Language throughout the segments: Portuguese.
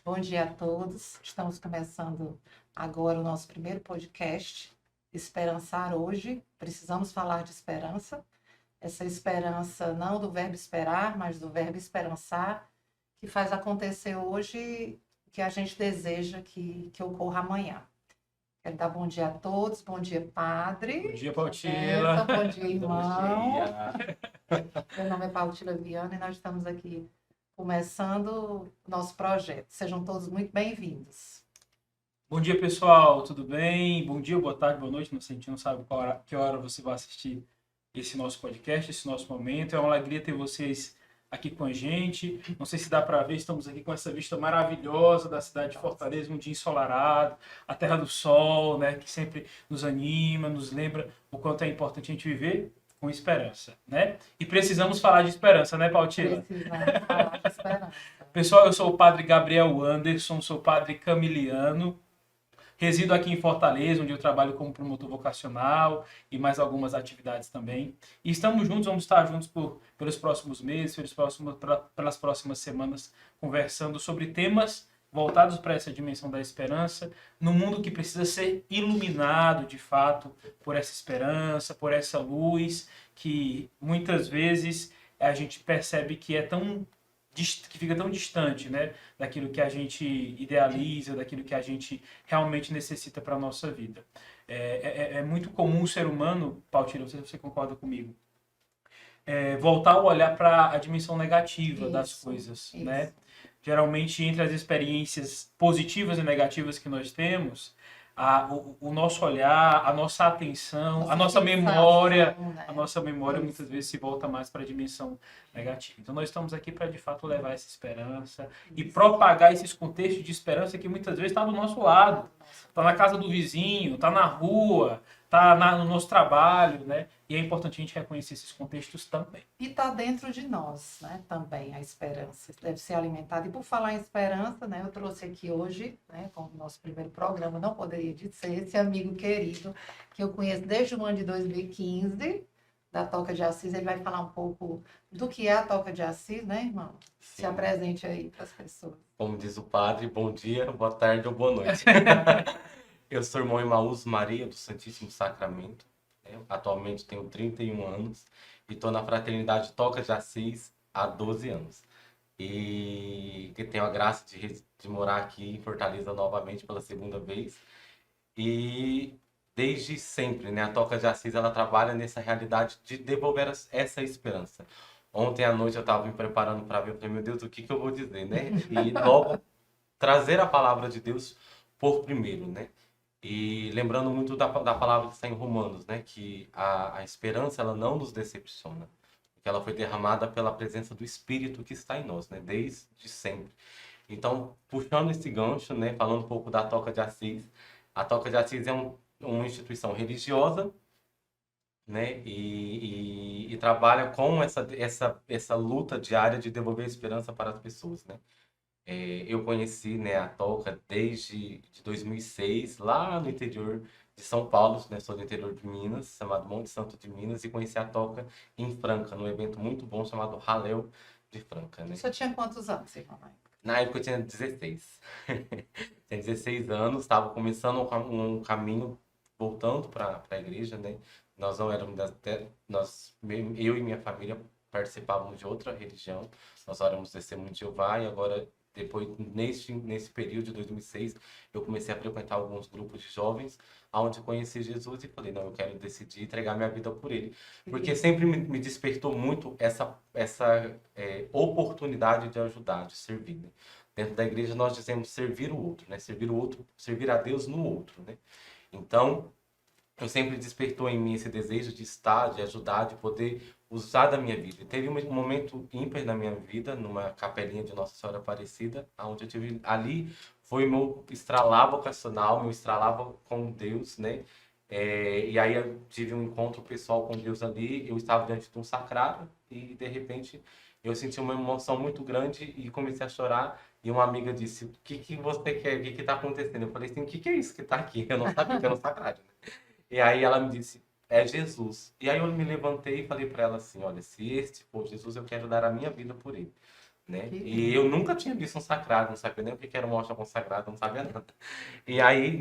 bom dia a todos. Estamos começando agora o nosso primeiro podcast, Esperançar Hoje. Precisamos falar de esperança. Essa esperança não do verbo esperar, mas do verbo esperançar, que faz acontecer hoje o que a gente deseja que ocorra amanhã. Quero dar bom dia a todos, bom dia, padre. Bom dia, Pautila. Bom dia, irmão. Bom dia. Meu nome é Pautila Viana e nós estamos aqui começando o nosso projeto. Sejam todos muito bem-vindos. Bom dia, pessoal, tudo bem? Bom dia, boa tarde, boa noite. A gente não sabe que hora você vai assistir esse nosso podcast, esse nosso momento. É uma alegria ter vocês aqui com a gente. Não sei se dá para ver, estamos aqui com essa vista maravilhosa da cidade de Fortaleza, um dia ensolarado, a terra do sol, né, que sempre nos anima, nos lembra o quanto é importante a gente viver com esperança, né? E precisamos falar de esperança, né, Pautila? Precisamos falar de esperança. Pessoal, eu sou o padre Gabriel Anderson, sou padre camiliano, resido aqui em Fortaleza, onde eu trabalho como promotor vocacional e mais algumas atividades também. E estamos juntos, vamos estar juntos pelos próximos meses, pelas próximas semanas, conversando sobre temas voltados para essa dimensão da esperança, no mundo que precisa ser iluminado, de fato, por essa esperança, por essa luz, que muitas vezes a gente percebe que fica tão distante, né, daquilo que a gente idealiza, daquilo que a gente realmente necessita para a nossa vida. É muito comum o ser humano, Pautila, não sei se você concorda comigo, voltar o olhar para a dimensão negativa das coisas, né? Geralmente, entre as experiências positivas e negativas que nós temos, o nosso olhar, a nossa atenção, a nossa memória, né? a nossa memória muitas vezes se volta mais para a dimensão negativa. Então, nós estamos aqui para, de fato, levar essa esperança e propagar esses contextos de esperança que muitas vezes está do nosso lado, está na casa do vizinho, está na rua, está no nosso trabalho, né? E é importante a gente reconhecer esses contextos também. E está dentro de nós, né, também, a esperança. Deve ser alimentada. E por falar em esperança, né, eu trouxe aqui hoje, né, como nosso primeiro programa, não poderia ser esse amigo querido, que eu conheço desde o ano de 2015, da Toca de Assis. Ele vai falar um pouco do que é a Toca de Assis, né, irmão? Sim. Se apresente aí para as pessoas. Como diz o padre, bom dia, boa tarde ou boa noite. Eu sou irmão Emaús Maria do Santíssimo Sacramento. Atualmente tenho 31 anos e estou na Fraternidade Toca de Assis há 12 anos. E que tenho a graça de morar aqui em Fortaleza novamente pela segunda vez. E desde sempre, né, a Toca de Assis ela trabalha nessa realidade de devolver essa esperança. Ontem à noite eu estava me preparando para ver, eu falei, meu Deus, o que eu vou dizer, né? E logo trazer a palavra de Deus por primeiro, né? E lembrando muito da palavra que está em Romanos, né? Que a esperança ela não nos decepciona, porque ela foi derramada pela presença do Espírito que está em nós, né? Desde sempre. Então, puxando esse gancho, né? Falando um pouco da Toca de Assis, a Toca de Assis é uma instituição religiosa, né? E trabalha com essa luta diária de devolver esperança para as pessoas, né? Eu conheci, né, a Toca desde de 2006, lá no interior de São Paulo, né, sou do interior de Minas, chamado Monte Santo de Minas, e conheci a Toca em Franca, num evento muito bom chamado Raleu de Franca, né? Você tinha quantos anos, irmão? Na época eu tinha 16. Tinha 16 anos, estava começando um caminho voltando para a igreja, né? Nós não éramos eu e minha família participávamos de outra religião. Nós éramos Testemunho de Jeová e agora depois nesse período de 2006 eu comecei a frequentar alguns grupos de jovens onde conheci Jesus e falei, não, eu quero decidir entregar minha vida por ele, porque sempre me despertou muito essa oportunidade de ajudar, de servir, né? Dentro da igreja nós dizemos servir o outro, né? Servir o outro, servir a Deus no outro, né? Então eu sempre despertou em mim esse desejo de estar, de ajudar, de poder usar da minha vida. E teve um momento ímpar na minha vida, numa capelinha de Nossa Senhora Aparecida, onde eu tive ali, foi meu estralar vocacional, meu estralar com Deus, né? E aí eu tive um encontro pessoal com Deus ali, eu estava diante de um sacrário e de repente eu senti uma emoção muito grande e comecei a chorar. E uma amiga disse, o que você quer? O que está acontecendo? Eu falei assim, o que é isso que está aqui? Eu não sabia que era um sacrário, né? E aí ela me disse, é Jesus. E aí eu me levantei e falei para ela assim, olha, se este for Jesus, eu quero dar a minha vida por ele. né? Que E eu nunca tinha visto um sagrado, não sabia nem o que era uma hóstia consagrada, não sabia nada. E aí,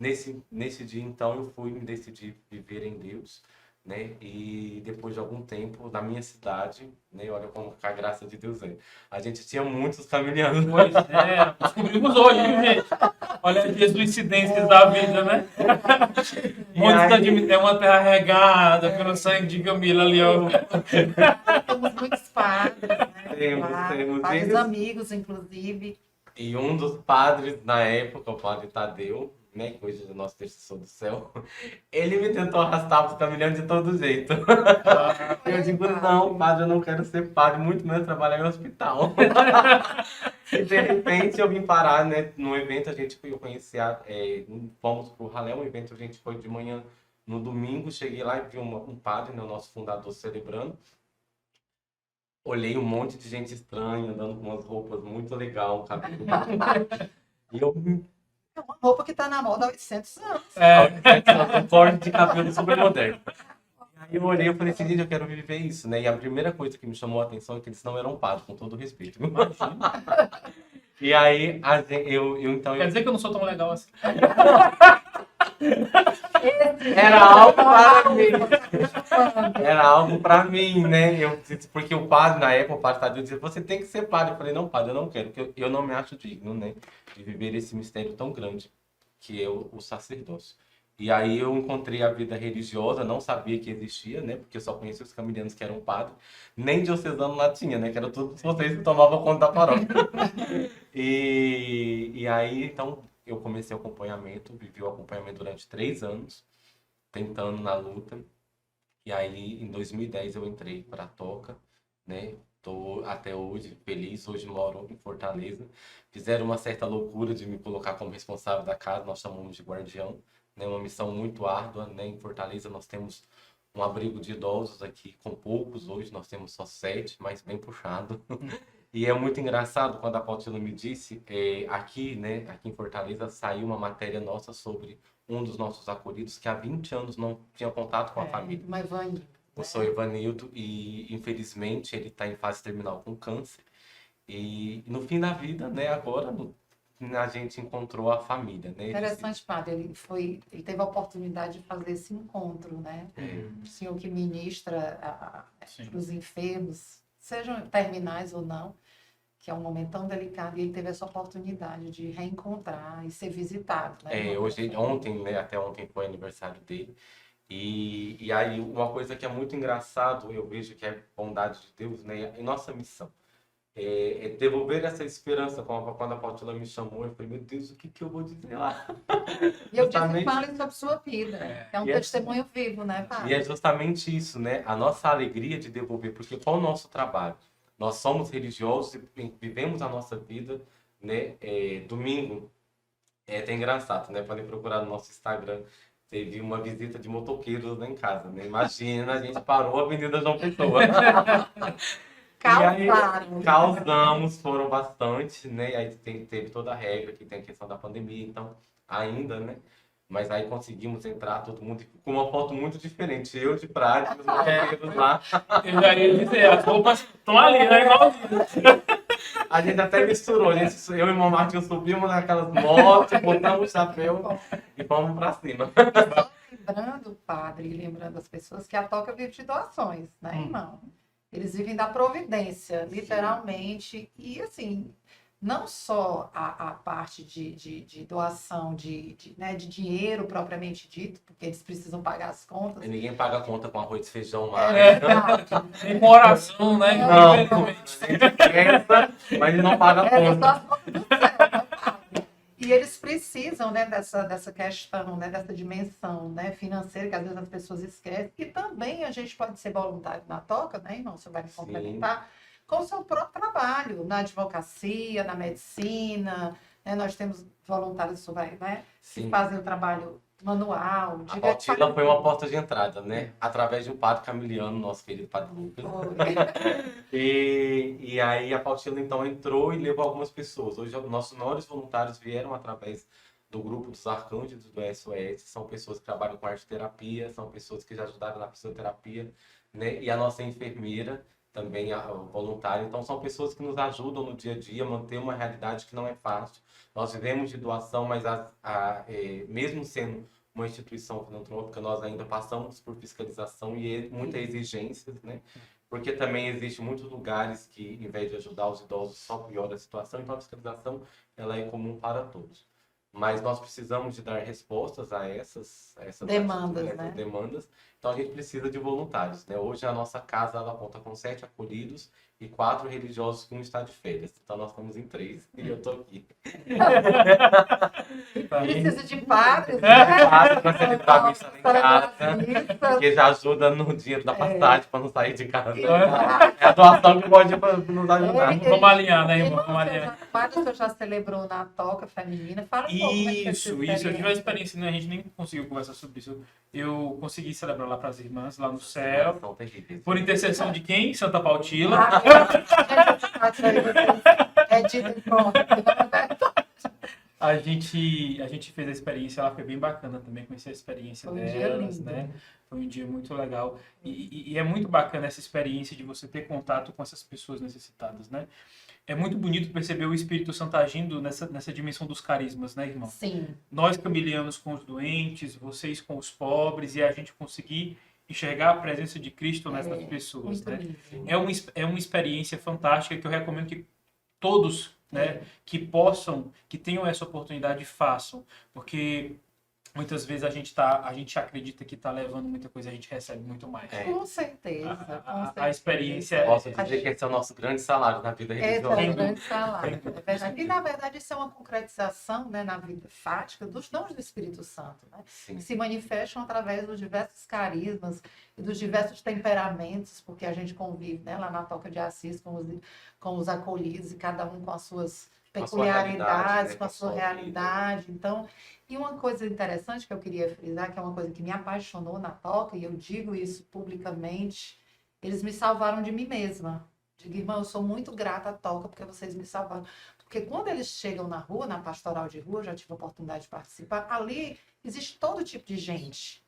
nesse dia, então, eu fui me decidir viver em Deus, né? E depois de algum tempo, na minha cidade, né? Olha como que a graça de Deus é. A gente tinha muitos camilianos. Pois é, descobrimos hoje, viu, gente? Olha as coincidências da vida, né? E Montes da aí, Admira é uma terra regada pelo sangue de Camila ali, ó. temos muitos padres, né? temos Padres eles. amigos, inclusive. E um dos padres na época, o padre Tadeu, né, que hoje é o nosso intercessor do céu, ele me tentou arrastar para os caminhões de todo jeito. Eu digo, não, padre, eu não quero ser padre, muito menos trabalhar em hospital. E de repente eu vim parar, né, num evento, eu conheci, fomos pro Ralé, um evento, a gente foi de manhã no domingo, cheguei lá e vi um padre, né, o nosso fundador, celebrando. Olhei um monte de gente estranha, andando com umas roupas muito legal, cabelo. E eu É uma roupa que está na moda há 800 anos. É, um corte de cabelo super moderno. Aí eu olhei e falei assim, gente, eu quero viver isso, né? E a primeira coisa que me chamou a atenção é que eles não eram padres, com todo respeito. E aí, então, quer dizer que eu não sou tão legal assim. era algo para mim. Era algo para mim, né? Porque o padre, na época, o padre Tadeu dizia, você tem que ser padre. Eu falei, não, padre, eu não quero, porque eu não me acho digno, né? De viver esse mistério tão grande, que é o sacerdócio. E aí eu encontrei a vida religiosa, não sabia que existia, né? Porque eu só conhecia os camilianos que eram padres. Nem diocesano lá tinha, né? Que era todos vocês que tomavam conta da paróquia. E aí, então, eu comecei o acompanhamento, vivi o acompanhamento durante 3 anos, tentando na luta. E aí, em 2010, eu entrei para a Toca, né? Tô até hoje feliz, hoje moro em Fortaleza. Fizeram uma certa loucura de me colocar como responsável da casa, nós chamamos de guardião, né? Uma missão muito árdua, né? Em Fortaleza nós temos um abrigo de idosos aqui com poucos, hoje nós temos só 7, mas bem puxado. E é muito engraçado quando a Pautila me disse, aqui, né, aqui em Fortaleza saiu uma matéria nossa sobre um dos nossos acolhidos que há 20 anos não tinha contato com a família. Mas Vânia, O seu Ivanildo, e infelizmente ele está em fase terminal com câncer. E no fim da vida, né, agora a gente encontrou a família, né? interessante, padre. Ele teve a oportunidade de fazer esse encontro, né? O senhor que ministra Sim. para os enfermos, sejam terminais ou não, que é um momento tão delicado, e ele teve essa oportunidade de reencontrar e ser visitado, né? Ontem, né, até ontem foi aniversário dele. E aí, uma coisa que é muito engraçado, eu vejo que é bondade de Deus, né? E nossa missão é devolver essa esperança. Quando a Pautila me chamou, eu falei, meu Deus, o que eu vou dizer lá? E eu disse, Justamente- falem sobre sua vida. É um E é- testemunho vivo, né, E padre? é justamente isso, né? A nossa alegria de devolver, porque qual é o nosso trabalho? Nós somos religiosos e vivemos a nossa vida, né? Domingo, é até engraçado, né? Podem procurar no nosso Instagram. Teve uma visita de motoqueiros lá em casa, né? Imagina, a gente parou a Avenida João Pessoa. E aí, Causaram. causamos, foram bastante, né? Aí teve toda a regra, que tem a questão da pandemia, então, ainda, né? Mas aí conseguimos entrar, todo mundo com uma foto muito diferente. Eu de praia, os motoqueiros lá. Eu já ia dizer, as roupas estão ali, né? Igualzinho. A gente até misturou, eu e o irmão Martinho subimos naquelas motos, botamos o chapéu e fomos pra cima. Lembrando, padre, lembrando as pessoas que a Toca vive de doações, né, irmão? Eles vivem da providência, literalmente. E, assim, não só a parte de doação né, de dinheiro propriamente dito, porque eles precisam pagar as contas. E ninguém paga a conta com arroz e feijão É mais. verdade. Tem coração, né? Não, Infelizmente. a gente pensa, mas não paga a É, só conta. as contas do céu, né, padre? E eles precisam, né, dessa questão, né, dessa dimensão, né, financeira, que às vezes as pessoas esquecem. E também a gente pode ser voluntário na Toca, né, irmão? Você vai me complementar, com o seu próprio trabalho, na advocacia, na medicina. Né, nós temos voluntários né, que Sim. fazem o trabalho manual. A Pautila foi uma porta de entrada, né? Através de um padre camiliano, nosso querido padre Lucas. E aí a Pautila então entrou e levou algumas pessoas. Hoje nossos maiores voluntários vieram através do grupo dos Arcângelos do SOS. São pessoas que trabalham com arte terapia, são pessoas que já ajudaram na fisioterapia, né? E a nossa enfermeira também voluntário. Então, são pessoas que nos ajudam no dia a dia a manter uma realidade que não é fácil. Nós vivemos de doação, mas mesmo sendo uma instituição filantrópica, nós ainda passamos por fiscalização e muitas exigências, né? Porque também existe muitos lugares que, em vez de ajudar os idosos, só piora a situação. Então, a fiscalização ela é comum para todos. Mas nós precisamos de dar respostas a essas Demandas, essas né? demandas. Então, a gente precisa de voluntários, né? Hoje, a nossa casa ela conta com 7 acolhidos e 4 religiosos que um está de férias. Então, nós estamos em 3 e eu estou aqui. Precisa de padres, Padre para celebrar a missa lá em casa, né? porque já ajuda no dinheiro da passagem para não sair de casa. Exato. É a doação que pode nos ajudar. Vamos alinhar, né, irmão? Vamos alinhar. Padre, o senhor já celebrou na toca feminina? Fala um pouco como é que foi essa Isso. Eu tive uma experiência, né? A gente nem conseguiu conversar sobre isso. Eu consegui celebrar lá para as irmãs, lá no céu. São terríveis. Por intercessão de quem? Santa Pautila. É dito em pronto. A gente fez a experiência, ela foi bem bacana também, conhecer a experiência Foi um dia delas, lindo. né? Foi um dia muito legal. E é muito bacana essa experiência de você ter contato com essas pessoas necessitadas, né? É muito bonito perceber o Espírito Santo agindo nessa dimensão dos carismas, né, irmão? Sim. Nós camilianos com os doentes, vocês com os pobres, e a gente conseguir enxergar a presença de Cristo nessas pessoas, Muito né? lindo. É uma experiência fantástica que eu recomendo que todos, né, que possam, que tenham essa oportunidade, façam, porque muitas vezes a gente acredita que está levando muita coisa, a gente recebe muito mais. Com certeza. com A certeza. experiência Posso dizer que esse é o nosso grande salário na vida Esse é religiosa. o grande salário, é verdade. E, na verdade, isso é uma concretização, né, na vida fática dos dons do Espírito Santo, né? Sim. Que se manifestam através dos diversos carismas e dos diversos temperamentos, porque a gente convive, né, lá na Toca de Assis com os acolhidos, e cada um com as suas Com a sua realidade, peculiaridades, né, com a sua vida. realidade. Então, e uma coisa interessante que eu queria frisar, que é uma coisa que me apaixonou na Toca, e eu digo isso publicamente, eles me salvaram de mim mesma. Digo, irmão, eu sou muito grata à Toca porque vocês me salvaram. Porque quando eles chegam na rua, na pastoral de rua, eu já tive a oportunidade de participar, ali existe todo tipo de gente,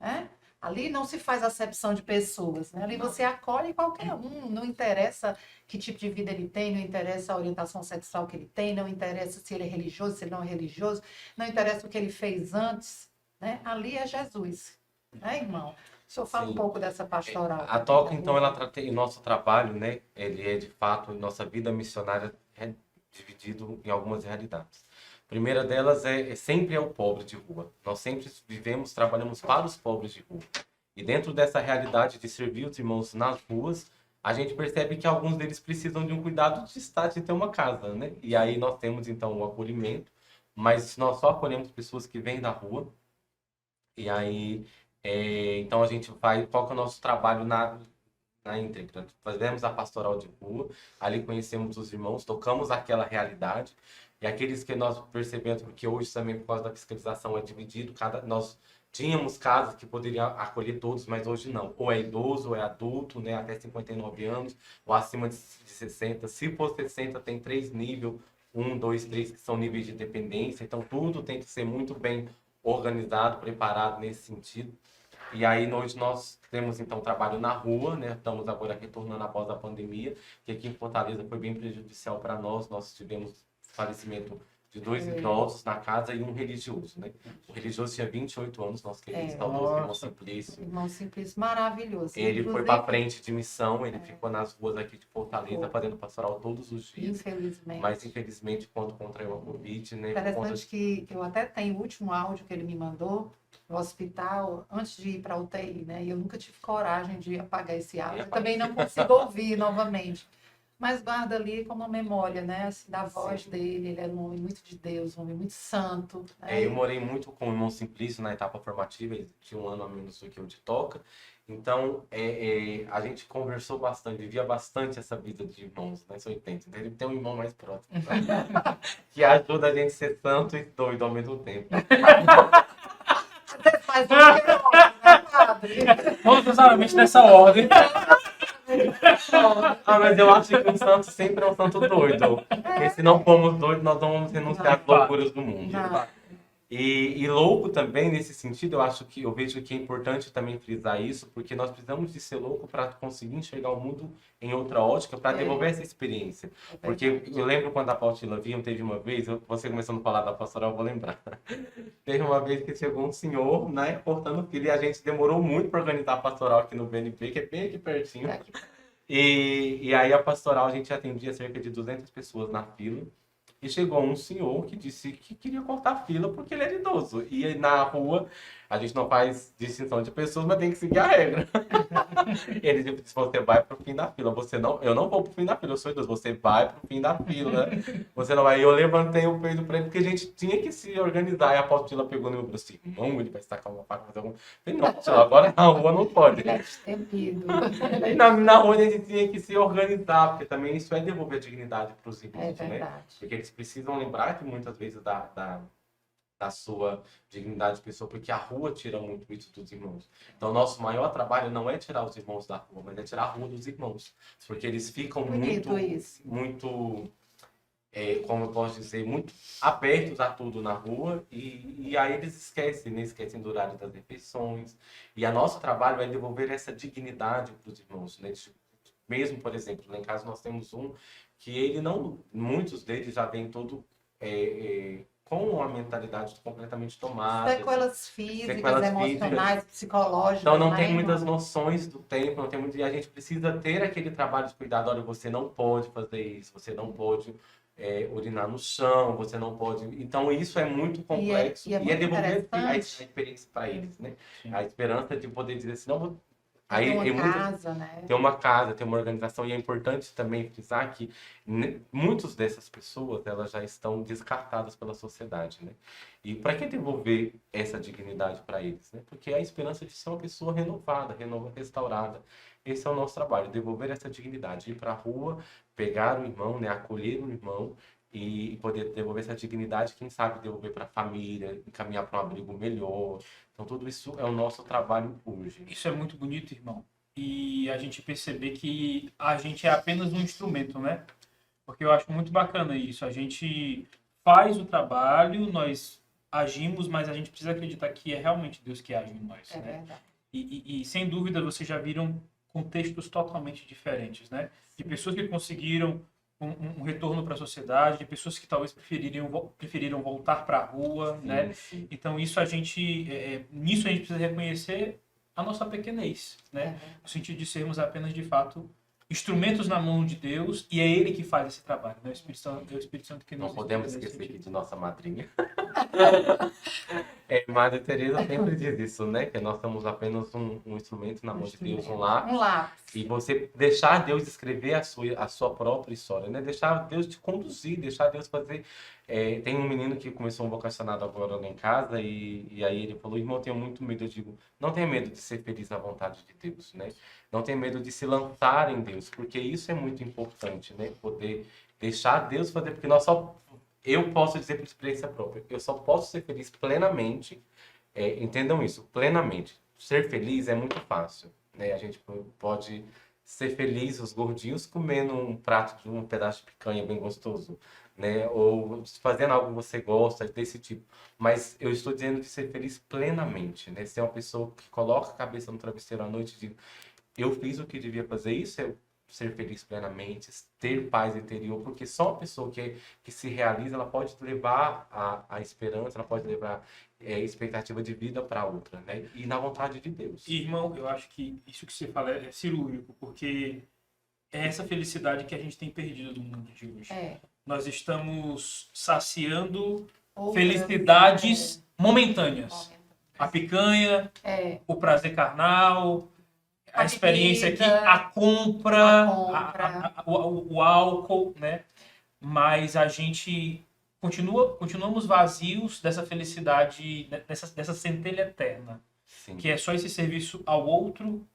né? Ali não se faz acepção de pessoas, né? Ali você acolhe qualquer um, não interessa que tipo de vida ele tem, não interessa a orientação sexual que ele tem, não interessa se ele é religioso, se ele não é religioso, não interessa o que ele fez antes, né? Ali é Jesus, né, irmão? O senhor fala Sim. um pouco dessa pastoral. A Toca, então, ela trata o nosso trabalho, né? Ele é, de fato, nossa vida missionária é dividido em algumas realidades. A primeira delas sempre é o pobre de rua. Nós sempre trabalhamos para os pobres de rua. E dentro dessa realidade de servir os irmãos nas ruas, a gente percebe que alguns deles precisam de um cuidado de ter uma casa, né? E aí nós temos, então, o acolhimento, mas nós só acolhemos pessoas que vêm da rua. E aí, então, a gente foca o nosso trabalho na íntegra. Fazemos a pastoral de rua, ali conhecemos os irmãos, tocamos aquela realidade. E aqueles que nós percebemos, porque hoje também, por causa da fiscalização, é dividido, nós tínhamos casas que poderiam acolher todos, mas hoje não. Ou é idoso, ou é adulto, né, até 59 anos, ou acima de 60. Se for 60, tem 3 níveis, 1, 2, 3, que são níveis de dependência. Então, tudo tem que ser muito bem organizado, preparado nesse sentido. E aí, hoje nós temos, então, trabalho na rua, né? Estamos agora retornando após a pandemia, que aqui em Fortaleza foi bem prejudicial para nós. Nós tivemos falecimento de 2 idosos na casa e um religioso, né? O religioso tinha 28 anos, nosso querido saudoso irmão Simplício. Irmão Simplício, maravilhoso. Ele foi Inclusive, para frente de missão, ele ficou nas ruas aqui de Fortaleza, fazendo pastoral todos os dias. Infelizmente. Mas, infelizmente, quando contraiu a Covid, né? por conta Interessante que eu até tenho o último áudio que ele me mandou no hospital, antes de ir para a UTI, né? E eu nunca tive coragem de apagar esse áudio. Também não consigo ouvir novamente. Mas guarda ali como uma memória, né? Assim, da voz dele. Ele era um homem muito de Deus, um homem muito santo. Né? Eu morei muito com o irmão Simplício na etapa formativa, ele tinha 1 ano a menos do que eu de Toca. Então, a gente conversou bastante, vivia bastante essa vida de irmãos, né? São 80. Então, ele tem um irmão mais próximo, tá? Que ajuda a gente a ser santo e doido ao mesmo tempo. Mas não é né, padre? Não necessariamente nessa ordem. Mas eu acho que um santo sempre é um santo doido. Porque se não formos doidos, nós não vamos renunciar às loucuras do mundo. Não. E louco também, nesse sentido, eu vejo que é importante também frisar isso, porque nós precisamos de ser louco para conseguir enxergar o mundo em outra ótica, para devolver essa experiência. É Porque verdade. eu lembro quando a Pautila vinha, teve uma vez, você começando a falar da pastoral, eu vou lembrar. Teve uma vez que chegou um senhor, né, cortando fila, e a gente demorou muito para organizar a pastoral aqui no BNP, que é bem aqui pertinho. É, E aí a pastoral, a gente atendia cerca de 200 pessoas na fila. E chegou um senhor que disse que queria cortar a fila porque ele era idoso. E aí, na rua, a gente não faz distinção de pessoas, mas tem que seguir a regra. Ele disse, você vai pro fim da fila. Você não, eu não vou pro fim da fila, eu sou idoso. Você vai pro fim da fila. Você não vai. E eu levantei o peito pra ele, porque a gente tinha que se organizar. E a Pautila pegou no meu braço assim, irmão, ele vai estacar uma faca, fazer alguma... Eu falei, não, Pautila, agora na rua não pode. ele é destemido. E na rua a gente tinha que se organizar, porque também isso é devolver a dignidade pros É irmãos, né? verdade. Porque eles precisam lembrar que muitas vezes da sua dignidade de pessoa, porque a rua tira muito isso dos irmãos. Então, nosso maior trabalho não é tirar os irmãos da rua, mas é tirar a rua dos irmãos. Porque eles ficam Bonito isso. muito, como eu posso dizer, muito abertos a tudo na rua, e aí eles esquecem, né? Esquecem do horário das refeições. E o nosso trabalho é devolver essa dignidade para os irmãos, né? Mesmo, por exemplo, lá em casa nós temos um que ele não, muitos deles já vêm todo com uma mentalidade completamente tomada, Sequelas físicas, sequelas emocionais, psicológicas, então não né, tem irmão? muitas noções do tempo, não tem muito, e a gente precisa ter aquele trabalho de cuidado. Olha, você não pode fazer isso, você não pode urinar no chão, você não pode. Então isso é muito complexo E é muito devolver a interessante. experiência para eles, né? Sim. A esperança de poder dizer assim, não, Ter uma muitas casa, né? ter uma casa, ter uma organização, e é importante também frisar que muitas dessas pessoas elas já estão descartadas pela sociedade, né? E para que devolver essa dignidade para eles, né? Porque é a esperança de ser uma pessoa renovada, restaurada. Esse é o nosso trabalho, devolver essa dignidade, ir para a rua, pegar o irmão, né? Acolher o irmão e poder devolver essa dignidade, quem sabe devolver para a família, encaminhar para um abrigo melhor. Então tudo isso é o nosso trabalho hoje. Isso é muito bonito, irmão. E a gente perceber que a gente é apenas um instrumento, né? Porque eu acho muito bacana isso. A gente faz o trabalho, nós agimos, mas a gente precisa acreditar que é realmente Deus que age em nós, É né? verdade. E sem dúvida vocês já viram contextos totalmente diferentes, né? De pessoas que conseguiram um retorno para a sociedade, de pessoas que talvez preferiram voltar para a rua, né? Sim. Então isso nisso a gente precisa reconhecer a nossa pequenez, É né? verdade. No sentido de sermos apenas de fato instrumentos na mão de Deus, e é Ele que faz esse trabalho, né? É o Espírito Santo que nos Não podemos inspira nesse esquecer aqui sentido. de nossa madrinha. Madre Teresa sempre diz isso, né? Que nós somos apenas um instrumento na mão de Deus, um lápis. Um lápis. E você deixar Deus escrever a sua própria história, né? Deixar Deus te conduzir, deixar Deus fazer. Tem um menino que começou um vocacionado agora lá em casa e aí ele falou, irmão, eu tenho muito medo. Eu digo, não tenha medo de ser feliz na vontade de Deus, né? Não tenha medo de se lançar em Deus, porque isso é muito importante, né? Poder deixar Deus fazer, porque eu posso dizer por experiência própria, eu só posso ser feliz plenamente, entendam isso, plenamente. Ser feliz é muito fácil, né? A gente pode ser feliz, os gordinhos, comendo um prato de um pedaço de picanha bem gostoso, né? Ou fazendo algo que você gosta, desse tipo. Mas eu estou dizendo de ser feliz plenamente, né? Ser uma pessoa que coloca a cabeça no travesseiro à noite e diz, eu fiz o que devia fazer, isso é ser feliz plenamente, ter paz interior, porque só uma pessoa que se realiza, ela pode levar a esperança, ela pode levar expectativa de vida para outra, né? E na vontade de Deus. E, irmão, eu acho que isso que você fala é cirúrgico, porque é essa felicidade que a gente tem perdido no mundo de hoje. Nós estamos saciando Outras, felicidades momentâneas. A picanha, É. o prazer carnal, a A experiência bebida, aqui, a compra, compra. o álcool, né? Mas a gente continuamos vazios dessa felicidade, dessa centelha eterna, Sim. que é só esse serviço ao outro,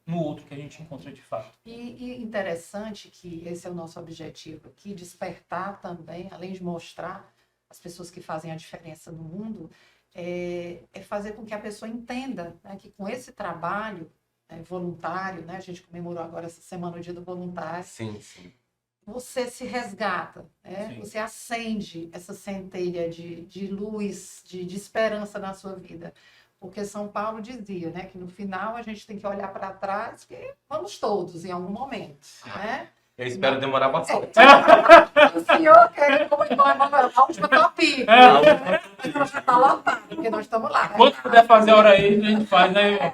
no outro que a gente encontra de fato. E interessante que esse é o nosso objetivo aqui, despertar também, além de mostrar as pessoas que fazem a diferença no mundo, é fazer com que a pessoa entenda, né, que com esse trabalho voluntário, né, a gente comemorou agora essa semana o Dia do Voluntário, Sim, sim. você se resgata, né? Sim. Você acende essa centelha de luz, de esperança na sua vida. Porque São Paulo dizia, né, que no final a gente tem que olhar para trás, que vamos todos em algum momento, né? Eu espero demorar bastante. O senhor quer que como irmão Emanuel, a última topic, Não, mas nós já está lotado, porque nós estamos lá. Quando puder fazer a hora aí, a gente faz, né, irmão?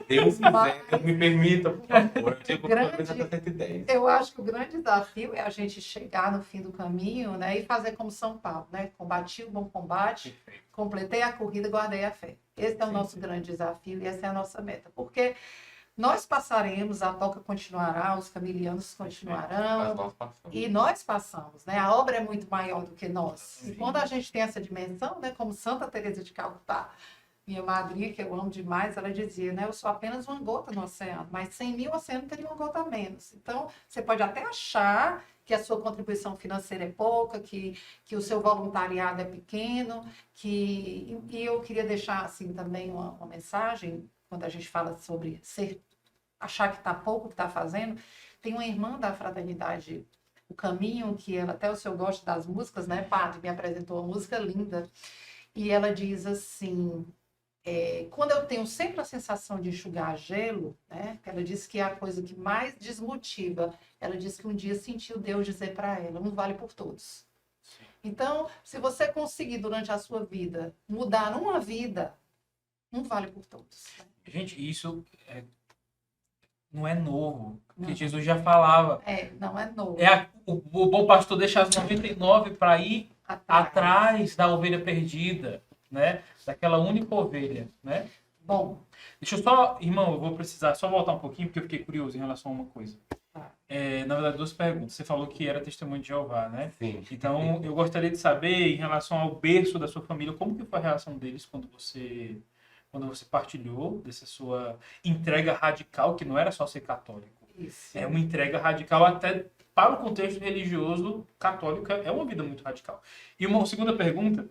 Deus quiser, Deus me permita, por favor. Eu digo pelo menos até 110. Eu acho que o grande desafio é a gente chegar no fim do caminho, né, e fazer como São Paulo, né? Combati o bom combate, completei a corrida, guardei a fé. Esse é o nosso grande desafio e essa é a nossa meta. Porque nós passaremos, a toca continuará, os camilianos continuarão, Mas nós passamos. e nós passamos, né? A obra é muito maior do que nós. E Sim. quando a gente tem essa dimensão, né, como Santa Teresa de Calcutá, minha madrinha, que eu amo demais, ela dizia, né, eu sou apenas uma gota no oceano, mas 100.000 oceanos teria uma gota a menos. Então, você pode até achar que a sua contribuição financeira é pouca, que o seu voluntariado é pequeno, e eu queria deixar, assim, também uma mensagem, quando a gente fala sobre achar que está pouco, que está fazendo. Tem uma irmã da Fraternidade O Caminho, que ela, até o senhor gosta das músicas, né, padre? Me apresentou uma música linda, e ela diz assim... quando eu tenho sempre a sensação de enxugar gelo, né? Ela diz que é a coisa que mais desmotiva. Ela diz que um dia sentiu Deus dizer para ela, um vale por todos. Então, se você conseguir durante a sua vida mudar uma vida, um vale por todos. Gente, isso não é novo. Porque Não. Jesus já falava. Não é novo. O bom pastor deixa as 99 para ir Atrás. atrás da ovelha perdida, né? Daquela única ovelha, né? Bom, Deixa eu só, irmão, eu vou precisar só voltar um pouquinho, porque eu fiquei curioso em relação a uma coisa. Tá. Na verdade, duas perguntas. Você falou que era testemunho de Jeová, né? Sim. Então, eu gostaria de saber, em relação ao berço da sua família, como que foi a reação deles quando você partilhou dessa sua entrega radical, que não era só ser católico. isso. É uma entrega radical até para o contexto religioso católico, é uma vida muito radical. E uma segunda pergunta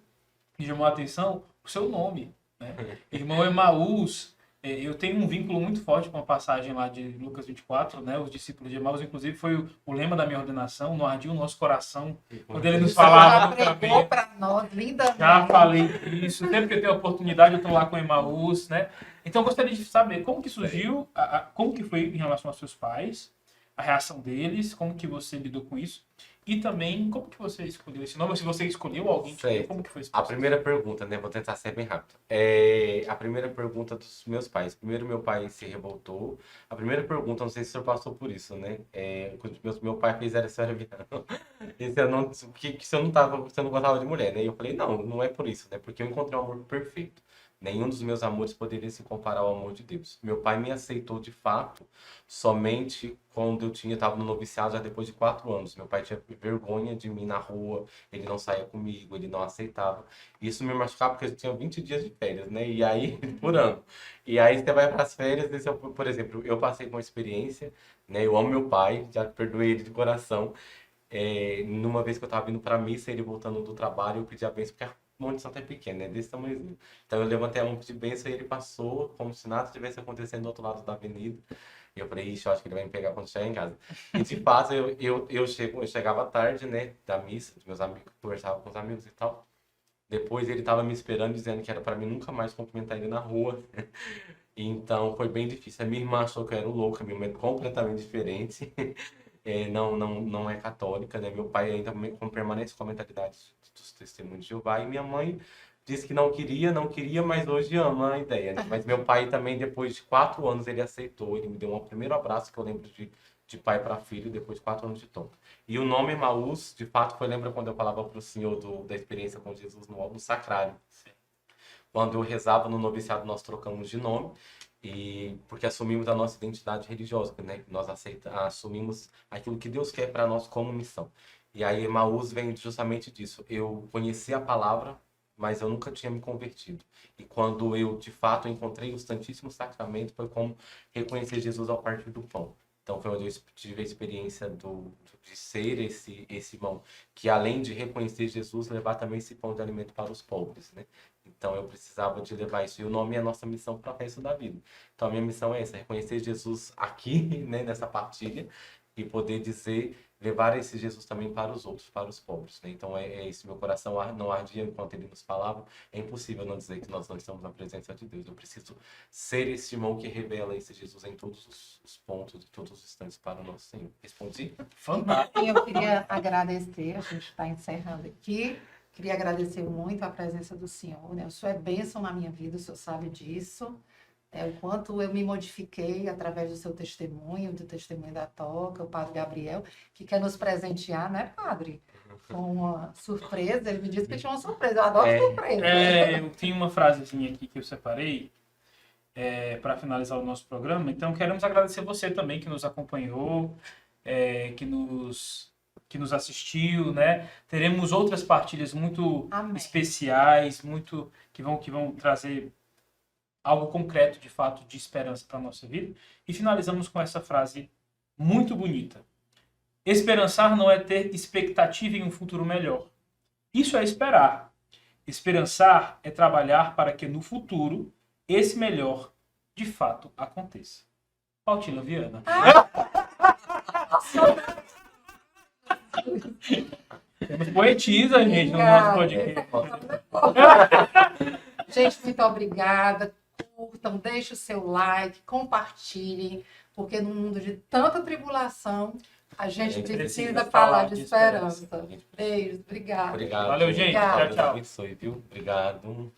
que chamou a atenção, o seu nome, né? Irmão Emaús, eu tenho um vínculo muito forte com a passagem lá de Lucas 24, né? Os discípulos de Emaús, inclusive, foi o lema da minha ordenação, no ardio o nosso coração, quando ele nos O senhor falava já no pregou caminho. para nós, lindamente. Já falei disso, sempre que eu tenho a oportunidade eu estou lá com o Emaús, né? Então eu gostaria de saber como que surgiu, como que foi em relação aos seus pais, a reação deles, como que você lidou com isso, e também como que você escolheu esse nome, se você escolheu alguém, te deu, como que foi esse A processo? primeira pergunta, né? Vou tentar ser bem rápido. A primeira pergunta dos meus pais. Primeiro, meu pai se revoltou. A primeira pergunta, não sei se o senhor passou por isso, né? Quando meu pai fez era senhora Viana. Esse eu não, que se eu não gostava de mulher, né? E eu falei, não é por isso, né? Porque eu encontrei um amor perfeito. Nenhum dos meus amores poderia se comparar ao amor de Deus. Meu pai me aceitou de fato somente quando eu estava no noviciado, já depois de 4 anos. Meu pai tinha vergonha de mim na rua, ele não saía comigo, ele não aceitava. Isso me machucava porque eu tinha 20 dias de férias, né? E aí, por ano. E aí você vai para as férias, por exemplo, eu passei com uma experiência, né? Eu amo meu pai, já perdoei ele de coração. Numa vez que eu estava indo para missa, ele voltando do trabalho, eu pedi a bênção, porque Monte Santo é pequeno, né? Desse tamanhozinho. Então eu levantei a mão, pedi bênção e ele passou como se nada estivesse acontecendo do outro lado da avenida. E eu falei, ixi, eu acho que ele vai me pegar quando chegar em casa. E de fato, eu chegava tarde, né, da missa, dos meus amigos, conversava com os amigos e tal. Depois ele estava me esperando, dizendo que era para mim nunca mais cumprimentar ele na rua. Então foi bem difícil. A minha irmã achou que eu era louco, a minha mãe é completamente diferente. Não é católica, né? Meu pai ainda permanece com a mentalidade dos testemunhos de Jeová. E minha mãe disse que não queria, mas hoje ama a ideia, né? Mas meu pai também, depois de 4 anos, ele aceitou. Ele me deu um primeiro abraço que eu lembro de pai para filho, depois de 4 anos de tom. E o nome Emaús, de fato, lembra quando eu falava para o senhor da experiência com Jesus no sacrário. Quando eu rezava no noviciado, nós trocamos de nome. Porque assumimos a nossa identidade religiosa, né? Nós assumimos aquilo que Deus quer para nós como missão. E aí Emaús vem justamente disso. Eu conheci a palavra, mas eu nunca tinha me convertido. E quando eu, de fato, encontrei o Santíssimo Sacramento, foi como reconhecer Jesus ao partir do pão. Então foi onde eu tive a experiência de ser esse irmão, que além de reconhecer Jesus, levar também esse pão de alimento para os pobres, né? Então eu precisava de levar isso. E o nome é a nossa missão para o resto da vida. Então a minha missão é essa, reconhecer Jesus aqui, né, nessa partilha, e poder dizer, levar esse Jesus também para os outros, para os pobres, né? Então é esse meu coração não ardia enquanto ele nos falava. É impossível não dizer que nós não estamos na presença de Deus. Eu preciso ser esse irmão que revela esse Jesus em todos os pontos, em todos os instantes para o nosso Senhor. Respondi? Fantástico. E eu queria agradecer, a gente está encerrando aqui. Queria agradecer muito a presença do senhor, né? O senhor é bênção na minha vida, o senhor sabe disso. O quanto eu me modifiquei através do seu testemunho, do testemunho da Toca, o padre Gabriel, que quer nos presentear, né, padre? Com uma surpresa. Ele me disse que tinha uma surpresa. Eu adoro surpresa. Eu tenho uma frasezinha aqui que eu separei para finalizar o nosso programa. Então, queremos agradecer você também que nos acompanhou, que nos assistiu, né? Teremos outras partilhas muito Amém. especiais, muito que vão trazer algo concreto, de fato, de esperança para a nossa vida. E finalizamos com essa frase muito bonita. Esperançar não é ter expectativa em um futuro melhor. Isso é esperar. Esperançar é trabalhar para que no futuro esse melhor de fato aconteça. Pautina Viana. Temos poetisa, gente, no nosso podcast. Gente, muito obrigada. Curtam, deixem o seu like, compartilhem, porque no mundo de tanta tribulação, a gente precisa falar de esperança. Beijos, obrigada. Obrigado. Valeu, gente. Obrigada. Tchau, tchau. Deus abençoe, viu? Obrigado.